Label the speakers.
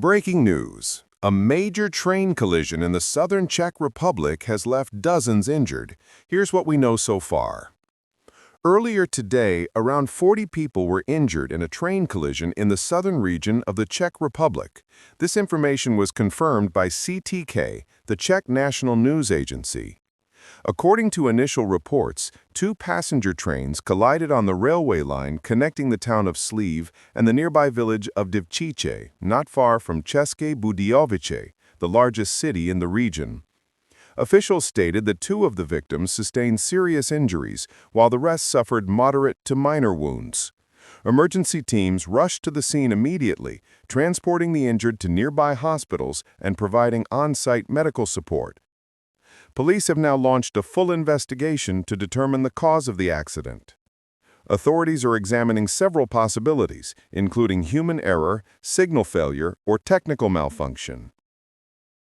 Speaker 1: Breaking news. A major train collision in the southern Czech Republic has left dozens injured. Here's what we know so far. Earlier today, around 40 people were injured in a train collision in the southern region of the Czech Republic. This information was confirmed by CTK, the Czech national news agency. According to initial reports, two passenger trains collided on the railway line connecting the town of Zliv and the nearby village of Divčice, not far from České Budějovice, the largest city in the region. Officials stated that two of the victims sustained serious injuries, while the rest suffered moderate to minor wounds. Emergency teams rushed to the scene immediately, transporting the injured to nearby hospitals and providing on-site medical support. Police have now launched a full investigation to determine the cause of the accident. Authorities are examining several possibilities, including human error, signal failure, or technical malfunction.